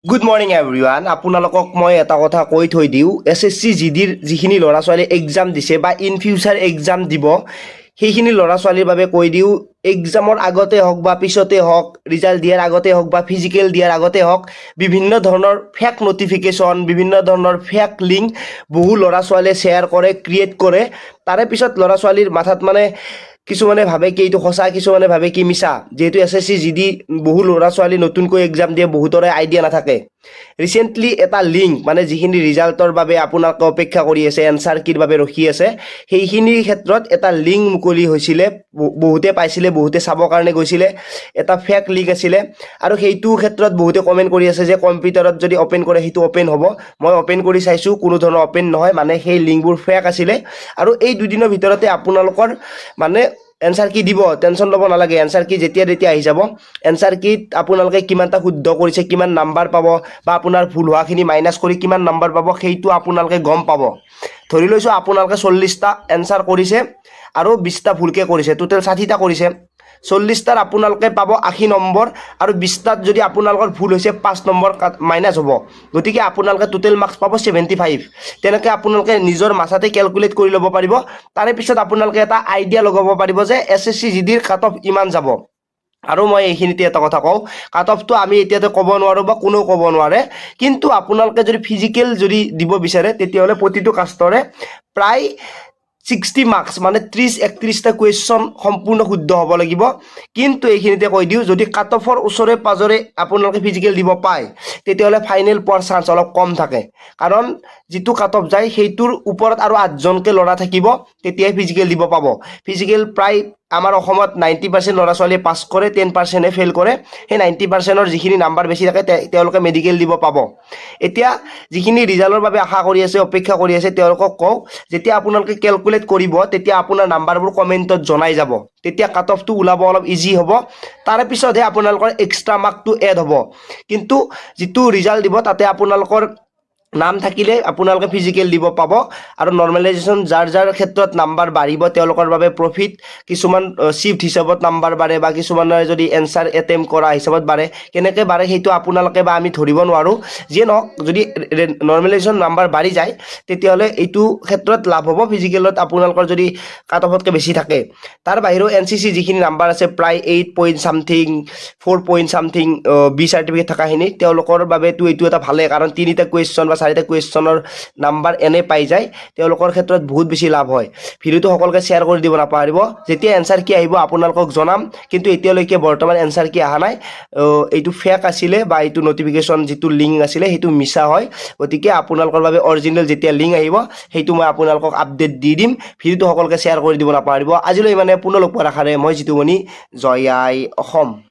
Good morning everyone. আপোনালোকক মই এটা কথা কৈ থৈ দিওঁ, SSC GDৰ যিখিনি ল'ৰা ছোৱালী এক্সাম দিছে বা ইন ফিউচাৰ এক্সাম দিব, সেইখিনি ল'ৰা ছোৱালীৰ বাবে কৈ দিওঁ, এক্সামৰ আগতে হওক বা পিছতে হওক, ৰিজাল্ট দিয়াৰ আগতে হওক বা ফিজিকেল দিয়াৰ আগতে হওক, বিভিন্ন ধৰণৰ ফেক নটিফিকেশ্যন, বিভিন্ন ধৰণৰ ফেক লিংক বহু ল'ৰা ছোৱালীয়ে শ্বেয়াৰ কৰে, ক্ৰিয়েট কৰে। তাৰে পিছত ল'ৰা ছোৱালীৰ মাথাত কিছুমানে ভাবে কি এইটো সঁচা, কিছুমানে ভাবে কি মিছা। যিহেতু SSC GD বহু ল'ৰা ছোৱালী নতুনকৈ এক্সাম দিয়ে, বহুতৰে আইডিয়া নাথাকে। ৰিচেণ্টলি এটা লিংক যিখিনি ৰিজাল্টৰ বাবে আপোনালোকে অপেক্ষা কৰি আছে, এনচাৰ কিৰ বাবে ৰখি আছে, সেইখিনিৰ ক্ষেত্ৰত এটা লিংক মুকলি হৈছিলে, বহুতে পাইছিলে, বহুতে চাবৰ কাৰণে গৈছিলে। এটা ফেক লিংক আছিলে আৰু সেইটো ক্ষেত্ৰত বহুতে কমেণ্ট কৰি আছে যে কম্পিউটাৰত যদি অ'পেন কৰে সেইটো অ'পেন হ'ব। মই অ'পেন কৰি চাইছোঁ, কোনো ধৰণৰ অ'পেন নহয়, সেই লিংকবোৰ ফেক আছিলে। আৰু এই দুদিনৰ ভিতৰতে আপোনালোকৰ এনচাৰ কি দিব, টেনশ্যন ল'ব নালাগে। এনচাৰ কি যেতিয়া আহি যাব, এনচাৰ কিত আপোনালোকে কিমানটা শুদ্ধ কৰিছে, কিমান নাম্বাৰ পাব, বা আপোনাৰ ভুল হোৱাখিনি মাইনাছ কৰি কিমান নাম্বাৰ পাব, সেইটো আপোনালোকে গম পাব। ধৰি লৈছোঁ আপোনালোকে 40টা এনচাৰ কৰিছে আৰু 20টা ভুলকৈ কৰিছে, টোটেল 60টা কৰিছে। 40টাৰ আপোনালোকে পাব 80 নম্বৰ আৰু 20টাত যদি আপোনালোকৰ ভুল হৈছে 5 নম্বৰ মাইনাছ হ'ব। গতিকে আপোনালোকে টোটেল মাৰ্কছ পাব 75। তেনেকৈ আপোনালোকে নিজৰ মাথাতে কেলকুলেট কৰি ল'ব পাৰিব। তাৰে পিছত আপোনালোকে এটা আইডিয়া লগাব পাৰিব যে SSC GDৰ কাট অফ ইমান যাব। আৰু মই এইখিনিতে এটা কথা কওঁ, কাট অফটো আমি এতিয়াতে ক'ব নোৱাৰোঁ বা কোনেও ক'ব নোৱাৰে। কিন্তু আপোনালোকে যদি ফিজিকেল দিব বিচাৰে, তেতিয়াহ'লে প্ৰতিটো কাষ্টৰে প্ৰায় 60 মাৰ্কছ 30-31টা কুৱেশ্যন সম্পূৰ্ণ শুদ্ধ হ'ব লাগিব। কিন্তু এইখিনিতে কৈ দিওঁ, যদি কাট অফৰ ওচৰে পাজৰে আপোনালোকে ফিজিকেল দিব পায়, তেতিয়াহ'লে ফাইনেল পোৱাৰ চান্স অলপ কম থাকে। কাৰণ যিটো কাট অফ যায় সেইটোৰ ওপৰত আৰু 8জনকৈ ল'ৰা থাকিব, তেতিয়াই ফিজিকেল দিব পাব। ফিজিকেল প্ৰায় আমাৰ অসমত 90% ল'ৰা ছোৱালীয়ে পাছ কৰে, 10%হে ফেইল কৰে। সেই 90%ৰ যিখিনি নাম্বাৰ বেছি থাকে তেওঁলোকে মেডিকেল দিব পাব। এতিয়া যিখিনি ৰিজাল্টৰ বাবে আশা কৰি আছে, অপেক্ষা কৰি আছে, তেওঁলোকক কওঁ, যেতিয়া আপোনালোকে কেলকুলেট কৰিব, তেতিয়া আপোনাৰ নাম্বাৰবোৰ কমেণ্টত জনাই যাব। তেতিয়া কাট অফটো ওলাব অলপ ইজি হ'ব। তাৰে পিছতহে আপোনালোকৰ এক্সট্ৰা মাৰ্কটো এড হ'ব। কিন্তু যিটো ৰিজাল্ট দিব তাতে আপোনালোকৰ নাম থাকিলে আপোনালোকে ফিজিকেল দিব পাব। আৰু নৰ্মেলাইজেশ্যন যাৰ ক্ষেত্ৰত নাম্বাৰ বাঢ়িব তেওঁলোকৰ বাবে প্ৰফিট। কিছুমান শ্বিফ্ট হিচাপত নাম্বাৰ বাঢ়ে বা কিছুমানৰ যদি এনচাৰ এটেম্প কৰা হিচাপত বাঢ়ে। কেনেকৈ বাঢ়ে সেইটো আপোনালোকে বা আমি ধৰিব নোৱাৰোঁ। যিয়ে নহওক, যদি নৰ্মেলাইজেশ্যন নাম্বাৰ বাঢ়ি যায়, তেতিয়াহ'লে এইটো ক্ষেত্ৰত লাভ হ'ব ফিজিকেলত আপোনালোকৰ যদি কাট অফতকৈ বেছি থাকে। তাৰ বাহিৰেও NCC যিখিনি নাম্বাৰ আছে, প্ৰায় 8 point something, 4 point something B certificate থকাখিনি, তেওঁলোকৰ বাবেতো এইটো এটা ভালেই। কাৰণ 3টা কুৱেশ্যন বা 4টা কুৱেশ্যনৰ নাম্বাৰ এনে পাই যায়, তেওঁলোকৰ ক্ষেত্ৰত বহুত বেছি লাভ হয়। ভিডিঅ'টো সকলোকে শ্বেয়াৰ কৰি দিব নাপাহৰিব। যেতিয়া এনচাৰ কি আহিব আপোনালোকক জনাম, কিন্তু এতিয়ালৈকে বৰ্তমান এনচাৰ কি অহা নাই। এইটো ফেক আছিলে বা এইটো নটিফিকেশ্যন যিটো লিংক আছিলে সেইটো মিছা হয়। গতিকে আপোনালোকৰ বাবে অৰিজিনেল যেতিয়া লিংক আহিব, সেইটো মই আপোনালোকক আপডেট দি দিম। ভিডিঅ'টো সকলোকে শ্বেয়াৰ কৰি দিব নাপাহৰিব। আজিলৈ পুনৰ লগ পোৱাৰ আশাৰে মই জিতুমণি। জয় আই অসম।